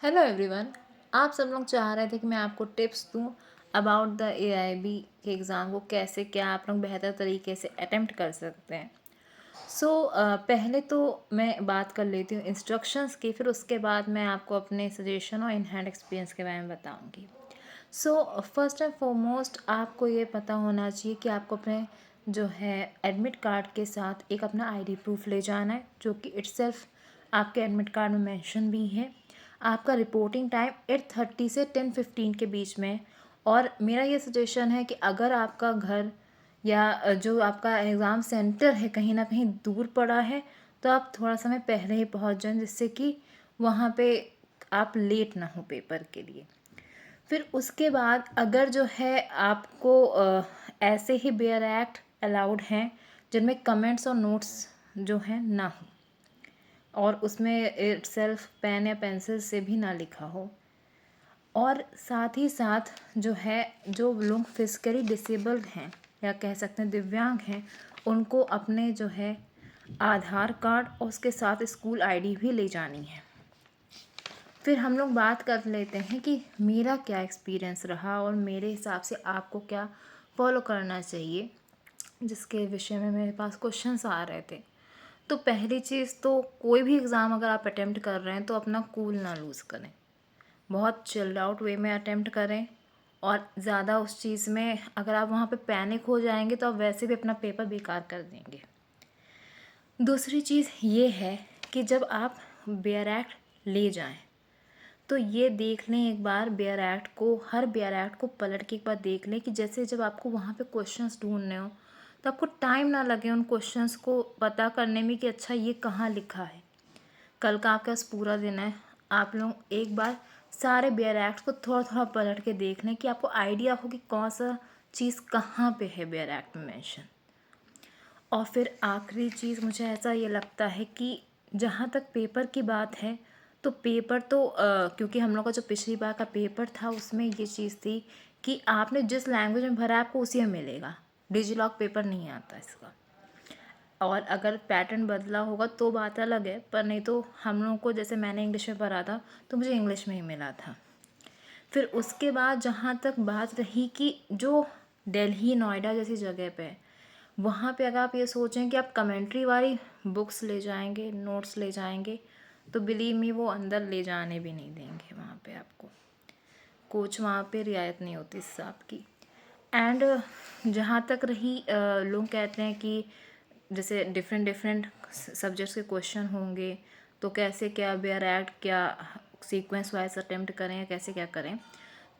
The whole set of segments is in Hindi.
Hello everyone. आप सब लोग चाह रहे थे कि मैं आपको टिप्स दूं अबाउट द एआईबी के एग्ज़ाम को कैसे क्या आप लोग बेहतर तरीके से अटेम्प्ट कर सकते हैं। पहले तो मैं बात कर लेती हूँ इंस्ट्रक्शंस की, फिर उसके बाद मैं आपको अपने सजेशन और इन हैंड एक्सपीरियंस के बारे में बताऊँगी। फर्स्ट एंड फॉरमोस्ट आपको ये पता होना चाहिए कि आपको अपने जो है एडमिट कार्ड के साथ एक अपना आईडी प्रूफ ले जाना है, जो कि इट्सेल्फ आपके एडमिट कार्ड में मेंशन भी है। आपका रिपोर्टिंग टाइम 8:30 से 10:15 के बीच में। और मेरा ये सजेशन है कि अगर आपका घर या जो आपका एग्ज़ाम सेंटर है कहीं ना कहीं दूर पड़ा है, तो आप थोड़ा समय पहले ही पहुंच जाएं, जिससे कि वहाँ पे आप लेट ना हो पेपर के लिए। फिर उसके बाद अगर जो है आपको ऐसे ही बेयर एक्ट अलाउड हैं जिनमें कमेंट्स और नोट्स जो हैं ना हो, और उसमें इटसेल्फ पेन या पेंसिल से भी ना लिखा हो। और साथ ही साथ जो है जो लोग फिजिकली डिसेबल्ड हैं या कह सकते हैं दिव्यांग हैं, उनको अपने जो है आधार कार्ड और उसके साथ स्कूल आईडी भी ले जानी है। फिर हम लोग बात कर लेते हैं कि मेरा क्या एक्सपीरियंस रहा और मेरे हिसाब से आपको क्या फॉलो करना चाहिए, जिसके विषय में मेरे पास क्वेश्चंस आ रहे थे। तो पहली चीज़ तो कोई भी एग्ज़ाम अगर आप अटेम्प्ट कर रहे हैं तो अपना कूल ना लूज़ करें, बहुत चिल्ड आउट वे में अटेम्प्ट करें। और ज़्यादा उस चीज़ में अगर आप वहाँ पे पैनिक हो जाएंगे तो आप वैसे भी अपना पेपर बेकार कर देंगे। दूसरी चीज़ ये है कि जब आप बेयर एक्ट ले जाएं तो ये देख लें एक बार बेयर एक्ट को, हर बेयर एक्ट को पलट के एक बार देख लें कि जैसे जब आपको वहाँ पे क्वेश्चंस ढूंढने हो तो आपको टाइम ना लगे उन क्वेश्चंस को पता करने में कि अच्छा ये कहाँ लिखा है। कल का आपके पास पूरा दिन है, आप लोग एक बार सारे बेयर एक्ट को थोड़ा थोड़ा पलट के देख लें कि आपको आइडिया हो कि कौन सा चीज़ कहाँ पे है बेयर एक्ट में मेंशन। और फिर आखिरी चीज़ मुझे ऐसा ये लगता है कि जहाँ तक पेपर की बात है, तो पेपर तो क्योंकि हम लोग का जो पिछली बार का पेपर था उसमें ये चीज़ थी कि आपने जिस लैंग्वेज में भरा आपको उसी में मिलेगा, डिजिलॉक पेपर नहीं आता इसका। और अगर पैटर्न बदला होगा तो बात अलग है, पर नहीं तो हम लोगों को, जैसे मैंने इंग्लिश में भरा था तो मुझे इंग्लिश में ही मिला था। फिर उसके बाद जहाँ तक बात रही कि जो दिल्ली नोएडा जैसी जगह पे है, वहाँ पे अगर आप ये सोचें कि आप कमेंट्री वाली बुक्स ले जाएंगे, नोट्स ले जाएंगे, तो बिलीव मी वो अंदर ले जाने भी नहीं देंगे। वहाँ पे आपको कोच वहाँ पे रियायत नहीं होती इस हिसाब की। एंड जहाँ तक रही लोग कहते हैं कि जैसे डिफरेंट डिफरेंट सब्जेक्ट्स के क्वेश्चन होंगे तो कैसे क्या बेयर एक्ट क्या सीक्वेंस वाइज अटेम्प्ट करें या कैसे क्या करें।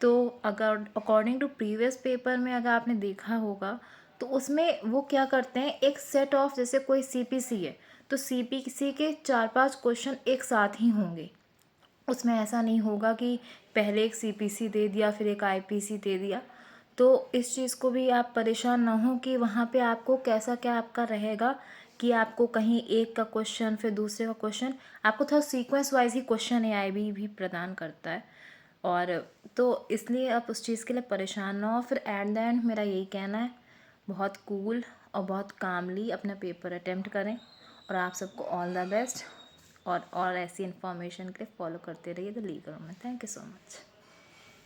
तो अगर अकॉर्डिंग टू प्रीवियस पेपर में अगर आपने देखा होगा तो उसमें वो क्या करते हैं, एक सेट ऑफ, जैसे कोई सीपीसी है तो सीपीसी के 4-5 क्वेश्चन एक साथ ही होंगे। उसमें ऐसा नहीं होगा कि पहले एक सीपीसी दे दिया फिर एक आईपीसी दे दिया। तो इस चीज़ को भी आप परेशान ना हो कि वहाँ पे आपको कैसा क्या आपका रहेगा, कि आपको कहीं एक का क्वेश्चन फिर दूसरे का क्वेश्चन, आपको थोड़ा सीक्वेंस वाइज ही क्वेश्चन एआईबी भी प्रदान करता है। और तो इसलिए आप उस चीज़ के लिए परेशान ना हो। फिर एट द एंड मेरा यही कहना है, बहुत कूल और बहुत कामली अपना पेपर अटेम्प्ट करें। और आप सबको ऑल द बेस्ट। और ऐसी इन्फॉर्मेशन के लिए फॉलो करते रहिए द लीगल में। Thank you so much.